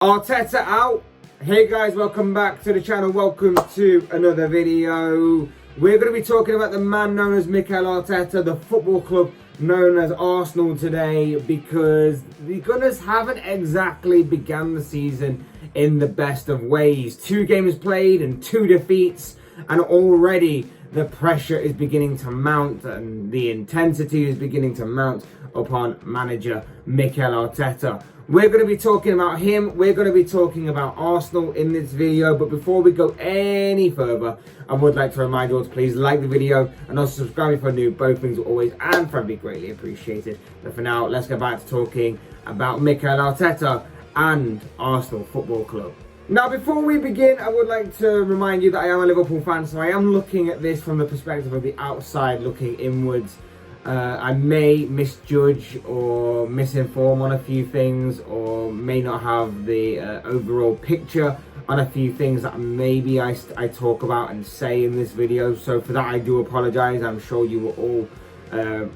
Arteta out. Hey guys, welcome back to the channel. Welcome to another video. We're going to be talking about the man known as Mikel Arteta, the football club known as Arsenal today, because the Gunners haven't exactly begun the season in the best of ways. 2 games played and 2 defeats, and already the pressure is beginning to mount and the intensity is beginning to mount upon manager Mikel Arteta. We're going to be talking about him. We're going to be talking about Arsenal in this video. But before we go any further, I would like to remind you all to please like the video and also subscribe if you're new. Both things are always and friendly greatly appreciated. But for now, let's get back to talking about Mikel Arteta and Arsenal Football Club. Now, before we begin, I would like to remind you that I am a Liverpool fan, so I am looking at this from the perspective of the outside looking inwards. I may misjudge or misinform on a few things, or may not have the overall picture on a few things that maybe I talk about and say in this video. So for that, I do apologize. I'm sure you will all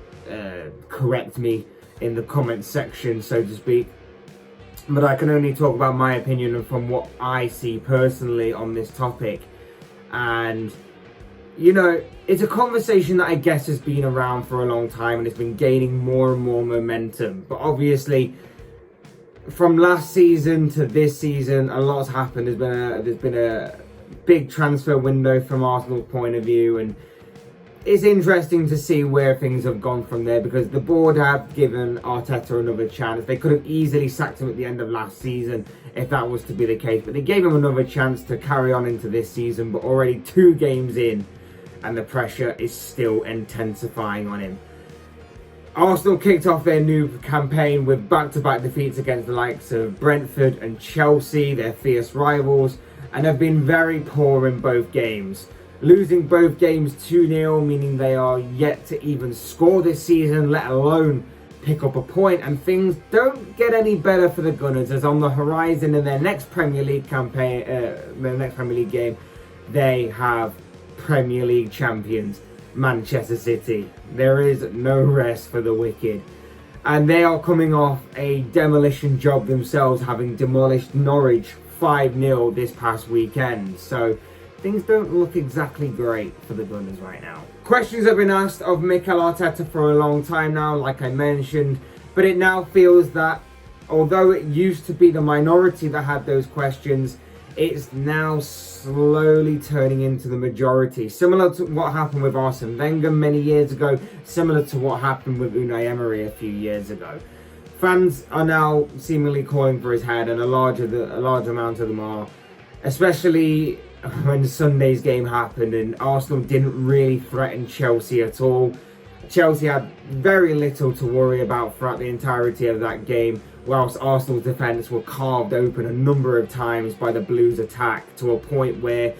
correct me in the comment section, so to speak. But I can only talk about my opinion and from what I see personally on this topic. And you know, it's a conversation that I guess has been around for a long time and it's been gaining more and more momentum. But obviously, from last season to this season, a lot's happened. There's been a big transfer window from Arsenal's point of view, and it's interesting to see where things have gone from there, because the board have given Arteta another chance. They could have easily sacked him at the end of last season if that was to be the case, but they gave him another chance to carry on into this season. But already 2 games in, and the pressure is still intensifying on him. Arsenal kicked off their new campaign with back-to-back defeats against the likes of Brentford and Chelsea, their fierce rivals, and have been very poor in both games. Losing both games 2-0, meaning they are yet to even score this season, let alone pick up a point, and things don't get any better for the Gunners, as on the horizon in their next Premier League campaign, their next Premier League game, they have Premier League champions Manchester City. There is no rest for the wicked, and they are coming off a demolition job themselves, having demolished Norwich 5-0 this past weekend. So things don't look exactly great for the Gunners right now. Questions have been asked of Mikel Arteta for a long time now, like I mentioned, but it now feels that although it used to be the minority that had those questions, it's now slowly turning into the majority. Similar to what happened with Arsene Wenger many years ago, similar to what happened with Unai Emery a few years ago. Fans are now seemingly calling for his head, and a large amount of them are, especially when Sunday's game happened and Arsenal didn't really threaten Chelsea at all. Chelsea had very little to worry about throughout the entirety of that game, whilst Arsenal's defence were carved open a number of times by the Blues' attack, to a point where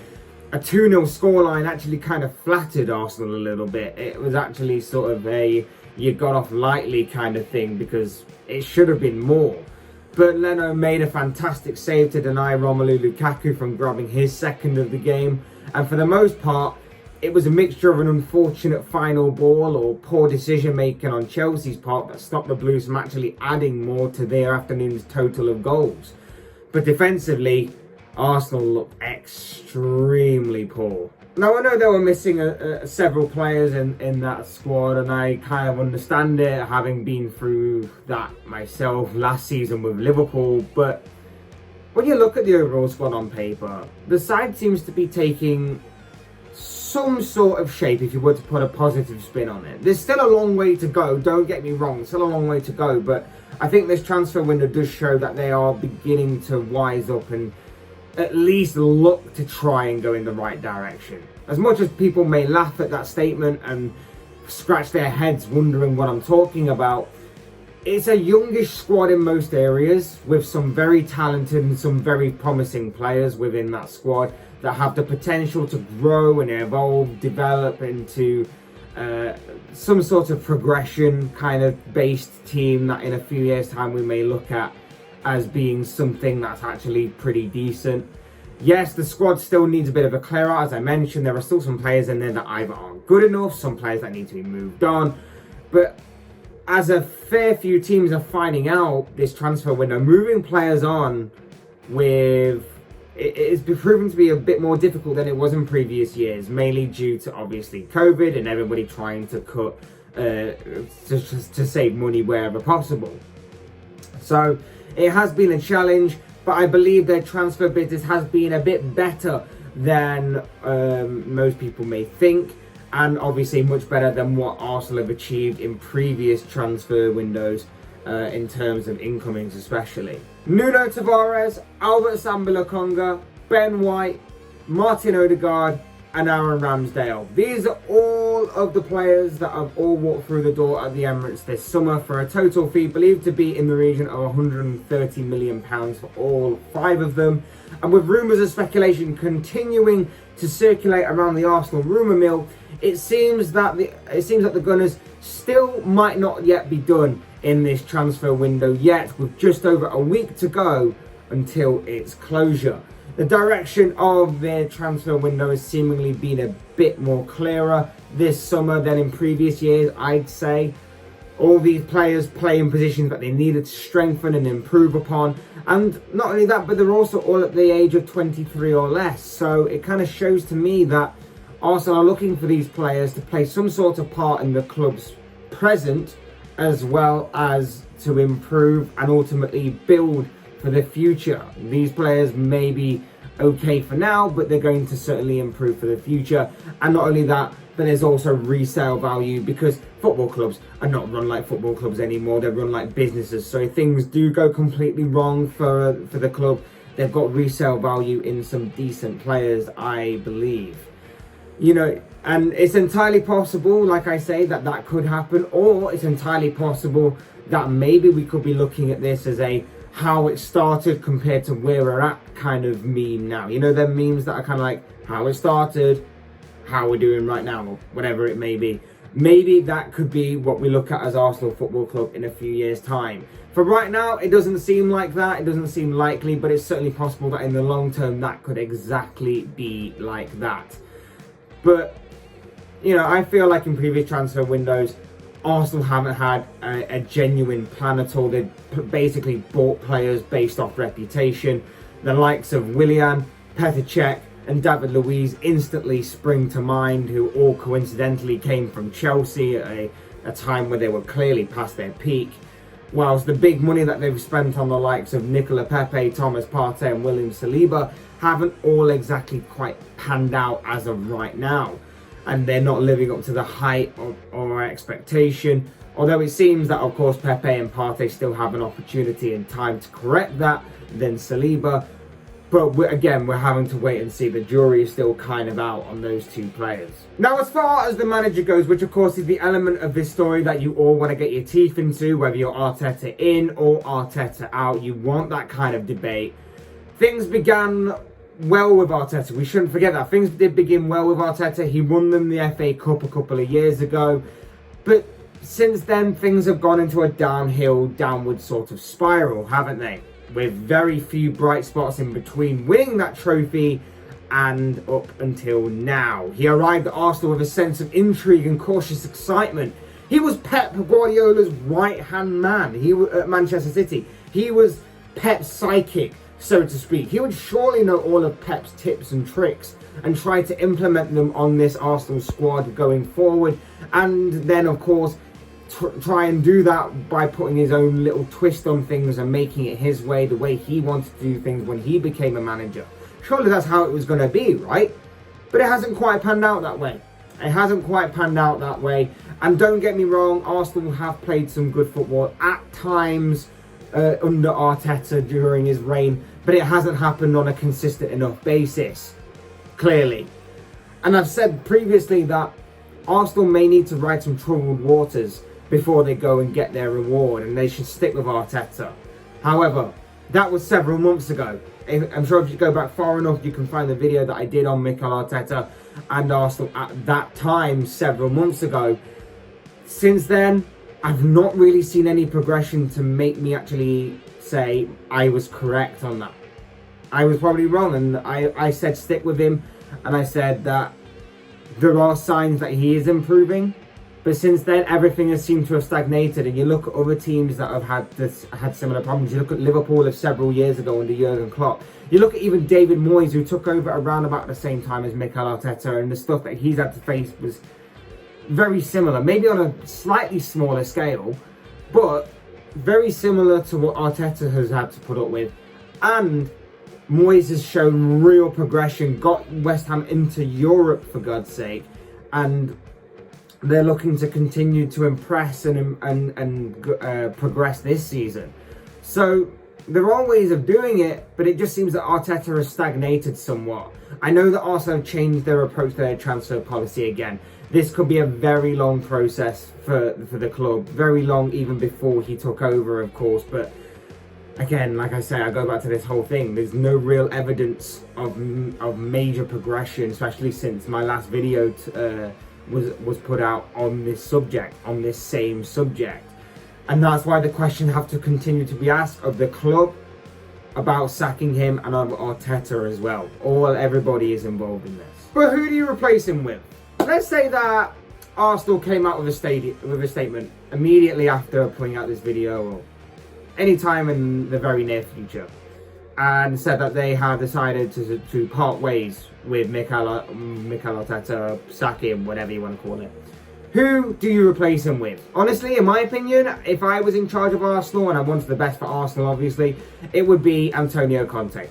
a 2-0 scoreline actually kind of flattered Arsenal a little bit. It was actually sort of a you got off lightly kind of thing, because it should have been more. But Leno made a fantastic save to deny Romelu Lukaku from grabbing his second of the game, and for the most part, it was a mixture of an unfortunate final ball or poor decision making on Chelsea's part that stopped the Blues from actually adding more to their afternoon's total of goals. But defensively, Arsenal looked extremely poor. Now, I know they were missing several players in that squad, and I kind of understand it, having been through that myself last season with Liverpool. But when you look at the overall squad on paper, the side seems to be taking some sort of shape, if you were to put a positive spin on it. There's still a long way to go, don't get me wrong, still a long way to go, but I think this transfer window does show that they are beginning to wise up and at least look to try and go in the right direction. As much as people may laugh at that statement and scratch their heads wondering what I'm talking about, it's a youngish squad in most areas, with some very talented and some very promising players within that squad that have the potential to grow and evolve, develop into some sort of progression kind of based team that in a few years' time we may look at as being something that's actually pretty decent. Yes, the squad still needs a bit of a clear out. As I mentioned, there are still some players in there that either aren't good enough, some players that need to be moved on. But as a fair few teams are finding out this transfer window, moving players on it's been proven to be a bit more difficult than it was in previous years, mainly due to obviously COVID and everybody trying to cut to save money wherever possible. So it has been a challenge, but I believe their transfer business has been a bit better than most people may think, and obviously much better than what Arsenal have achieved in previous transfer windows in terms of incomings especially. Nuno Tavares, Albert Sambila-Conga, Ben White, Martin Odegaard and Aaron Ramsdale. These are all of the players that have all walked through the door at the Emirates this summer for a total fee believed to be in the region of £130 million for all 5 of them. And with rumours and speculation continuing to circulate around the Arsenal rumour mill, it seems that the Gunners still might not yet be done in this transfer window yet, with just over a week to go until its closure. The direction of their transfer window has seemingly been a bit more clearer this summer than in previous years, I'd say. All these players play in positions that they needed to strengthen and improve upon, and not only that, but they're also all at the age of 23 or less. So it kind of shows to me that Arsenal are looking for these players to play some sort of part in the club's present, as well as to improve and ultimately build for the future. These players may be okay for now, but they're going to certainly improve for the future. And not only that, but there's also resale value, because football clubs are not run like football clubs anymore. They're run like businesses. So if things do go completely wrong for the club, they've got resale value in some decent players, I believe. You know, and it's entirely possible, like I say, that could happen, or it's entirely possible that maybe we could be looking at this as a how it started compared to where we're at kind of meme now. You know, them memes that are kind of like how it started, how we're doing right now, or whatever it may be. Maybe that could be what we look at as Arsenal Football Club in a few years' time. For right now, it doesn't seem like that. It doesn't seem likely, but it's certainly possible that in the long term, that could exactly be like that. But, you know, I feel like in previous transfer windows, Arsenal haven't had a genuine plan at all. They've basically bought players based off reputation. The likes of Willian, Petr Cech and David Luiz instantly spring to mind, who all coincidentally came from Chelsea at a time where they were clearly past their peak. Whilst the big money that they've spent on the likes of Nicola Pepe, Thomas Partey and William Saliba haven't all exactly quite panned out as of right now. And they're not living up to the height of our expectation. Although it seems that, of course, Pepe and Partey still have an opportunity and time to correct that than Saliba. But we're having to wait and see. The jury is still kind of out on those two players. Now, as far as the manager goes, which of course is the element of this story that you all want to get your teeth into, whether you're Arteta in or Arteta out, you want that kind of debate. Things began well with Arteta. We shouldn't forget that. Things did begin well with Arteta. He won them the FA Cup a couple of years ago. But since then, things have gone into a downward sort of spiral, haven't they? With very few bright spots in between winning that trophy and up until now. He arrived at Arsenal with a sense of intrigue and cautious excitement. He was Pep Guardiola's right-hand man. He was at Manchester City. He was Pep's sidekick, so to speak. He would surely know all of Pep's tips and tricks and try to implement them on this Arsenal squad going forward. And then, of course, try and do that by putting his own little twist on things and making it his way, the way he wanted to do things when he became a manager. Surely that's how it was going to be, right? But it hasn't quite panned out that way. It hasn't quite panned out that way. And don't get me wrong, Arsenal have played some good football at times under Arteta during his reign, but it hasn't happened on a consistent enough basis, clearly. And I've said previously that Arsenal may need to ride some troubled waters before they go and get their reward, and they should stick with Arteta. However, that was several months ago. I'm sure if you go back far enough, you can find the video that I did on Mikel Arteta and Arsenal at that time, several months ago. Since then, I've not really seen any progression to make me actually say I was correct on that. I was probably wrong, and I said stick with him, and I said that there are signs that he is improving, But since then, everything has seemed to have stagnated. And you look at other teams that have had similar problems. You look at Liverpool of several years ago under Jurgen Klopp. You look at even David Moyes, who took over around about the same time as Mikel Arteta, and the stuff that he's had to face was very similar. Maybe on a slightly smaller scale, but very similar to what Arteta has had to put up with. And Moyes has shown real progression, got West Ham into Europe, for God's sake, and they're looking to continue to impress and progress this season. So there are ways of doing it, but it just seems that Arteta has stagnated somewhat. I know that Arsenal changed their approach to their transfer policy again. This could be a very long process for the club, very long even before he took over, of course. But again, like I say, I go back to this whole thing. There's no real evidence of major progression, especially since my last video was put out on this subject, on this same subject. And that's why the question have to continue to be asked of the club about sacking him and of Arteta as well. Everybody is involved in this. But who do you replace him with? Let's say that Arsenal came out with a statement immediately after putting out this video, or any time in the very near future, and said that they have decided to part ways with Mikel Arteta, sack him, whatever you want to call it. Who do you replace him with? Honestly, in my opinion, if I was in charge of Arsenal and I wanted the best for Arsenal, obviously, it would be Antonio Conte.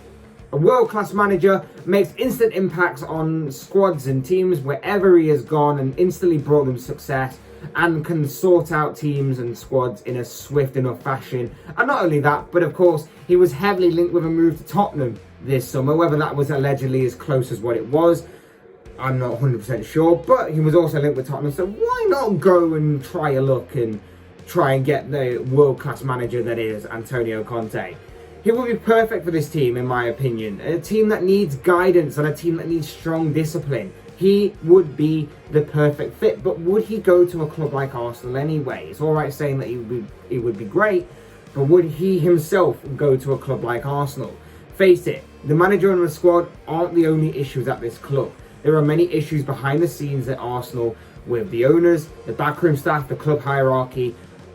A world-class manager, makes instant impacts on squads and teams wherever he has gone and instantly brought them success, and can sort out teams and squads in a swift enough fashion. And not only that, but of course, he was heavily linked with a move to Tottenham this summer. Whether that was allegedly as close as what it was, I'm not 100% sure, but he was also linked with Tottenham, so why not go and try a look and try and get the world-class manager that is Antonio Conte. He will be perfect for this team, in my opinion. A team that needs guidance and a team that needs strong discipline. He would be the perfect fit, but would he go to a club like Arsenal anyway? It's alright saying that it would be great, but would he himself go to a club like Arsenal? Face it, the manager and the squad aren't the only issues at this club. There are many issues behind the scenes at Arsenal with the owners, the backroom staff, the club hierarchy,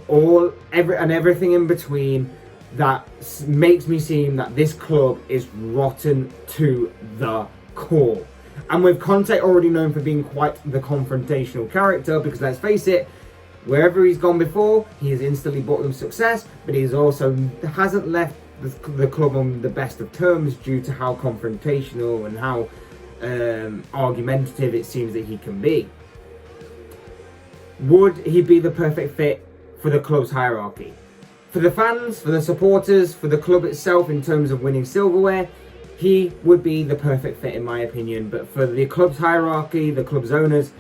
everything in between that makes me seem that this club is rotten to the core. And with Conte already known for being quite the confrontational character, because let's face it, wherever he's gone before, he has instantly brought them success, but he hasn't left the club on the best of terms due to how confrontational and how argumentative it seems that he can be. Would he be the perfect fit for the club's hierarchy? For the fans, for the supporters, for the club itself in terms of winning silverware, he would be the perfect fit in my opinion. But for the club's hierarchy, the club's owners,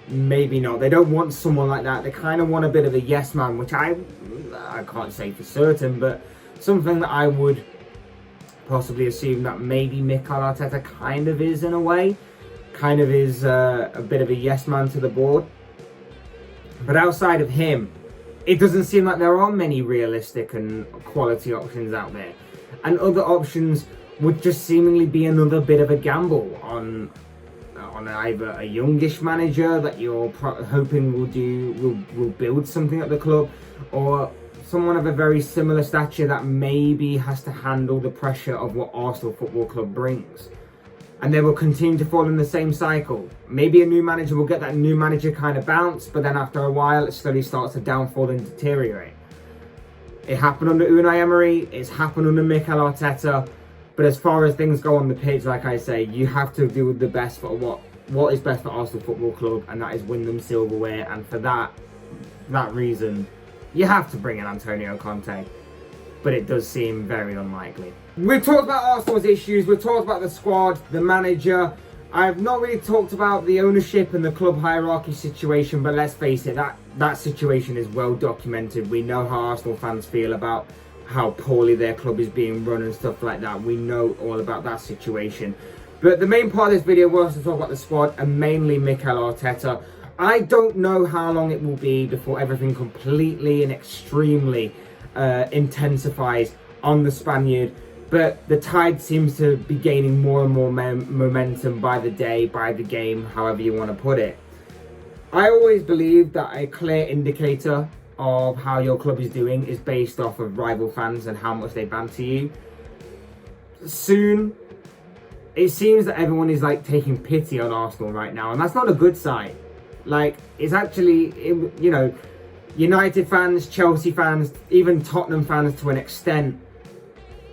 maybe not. They don't want someone like that. They kind of want a bit of a yes man, which I can't say for certain, but something that I would possibly assume that maybe Mikel Arteta kind of is in a way. Kind of is a bit of a yes man to the board. But outside of him, it doesn't seem like there are many realistic and quality options out there. And other options would just seemingly be another bit of a gamble on either a youngish manager that you're hoping will build something at the club, or someone of a very similar stature that maybe has to handle the pressure of what Arsenal Football Club brings. And they will continue to fall in the same cycle. Maybe a new manager will get that new manager kind of bounce, but then after a while it slowly starts to downfall and deteriorate. It happened under Unai Emery, it's happened under Mikel Arteta, but as far as things go on the pitch, like I say, you have to do the best for what is best for Arsenal Football Club, and that is win them silverware. And for that reason, you have to bring in Antonio Conte, but it does seem very unlikely. We've talked about Arsenal's issues, we've talked about the squad, the manager. I've not really talked about the ownership and the club hierarchy situation, but let's face it, that situation is well documented. We know how Arsenal fans feel about how poorly their club is being run and stuff like that. We know all about that situation. But the main part of this video was to talk about the squad and mainly Mikel Arteta. I don't know how long it will be before everything completely and extremely intensifies on the Spaniard, but the tide seems to be gaining more and more momentum by the day, by the game, however you want to put it. I always believe that a clear indicator of how your club is doing is based off of rival fans and how much they banter you. Soon, it seems that everyone is like taking pity on Arsenal right now, and that's not a good sign. Like, it's actually, you know, United fans, Chelsea fans, even Tottenham fans to an extent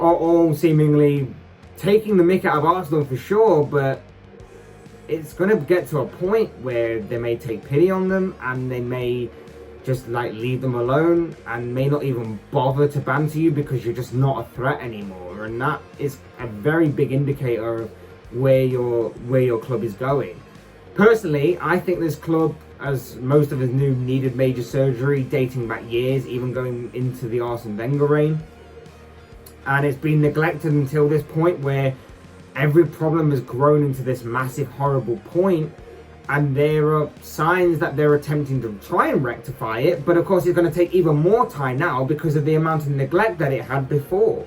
are all seemingly taking the mick out of Arsenal for sure, but it's going to get to a point where they may take pity on them and they may just like leave them alone and may not even bother to banter you because you're just not a threat anymore. And that is a very big indicator of where your club is going. Personally, I think this club, as most of us knew, needed major surgery dating back years, even going into the Arsene Wenger reign. And it's been neglected until this point where every problem has grown into this massive, horrible point, and there are signs that they're attempting to try and rectify it, but of course it's going to take even more time now because of the amount of neglect that it had before.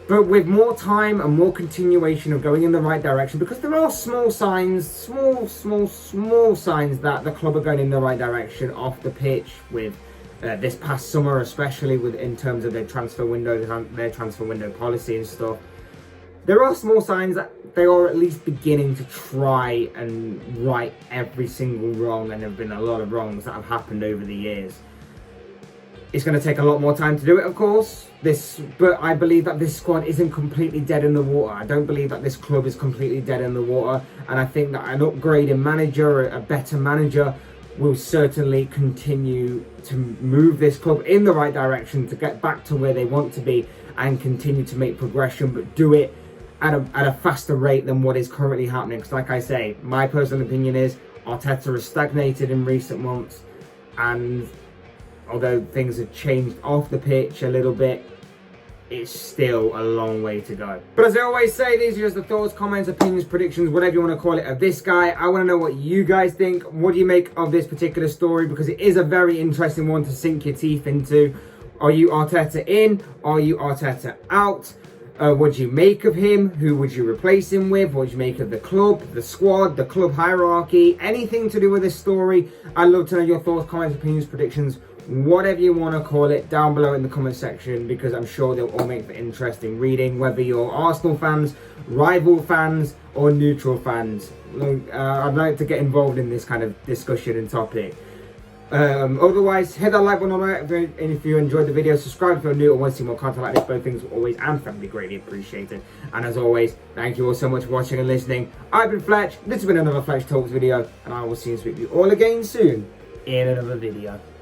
But with more time and more continuation of going in the right direction, because there are small signs, small signs that the club are going in the right direction off the pitch with this past summer, especially with in terms of their transfer window policy and stuff. There are small signs that they are at least beginning to try and right every single wrong, and there have been a lot of wrongs that have happened over the years. It's going to take a lot more time to do it, of course. But I believe that this squad isn't completely dead in the water. I don't believe that this club is completely dead in the water, and I think that an upgraded manager, a better manager, will certainly continue to move this club in the right direction to get back to where they want to be and continue to make progression, but do it at a faster rate than what is currently happening. Because like I say, my personal opinion is Arteta has stagnated in recent months, and although things have changed off the pitch a little bit, it's still a long way to go. But as I always say, these are just the thoughts, comments, opinions, predictions, whatever you want to call it, of this guy. I want to know what you guys think. What do you make of this particular story? Because it is a very interesting one to sink your teeth into. Are you Arteta in? Are you Arteta out? What do you make of him? Who would you replace him with? What do you make of the club, the squad, the club hierarchy? Anything to do with this story? I'd love to know your thoughts, comments, opinions, predictions, whatever you want to call it, down below in the comment section, because I'm sure they'll all make for interesting reading, whether you're Arsenal fans, rival fans, or neutral fans. I'd like to get involved in this kind of discussion and topic. Otherwise, hit that like button on it, and if you enjoyed the video, subscribe if you're new or want to see more content like this. Both things will always and family greatly appreciated. And as always, thank you all so much for watching and listening. I've been Fletch, this has been another Fletch Talks video, and I will see you all again soon in another video.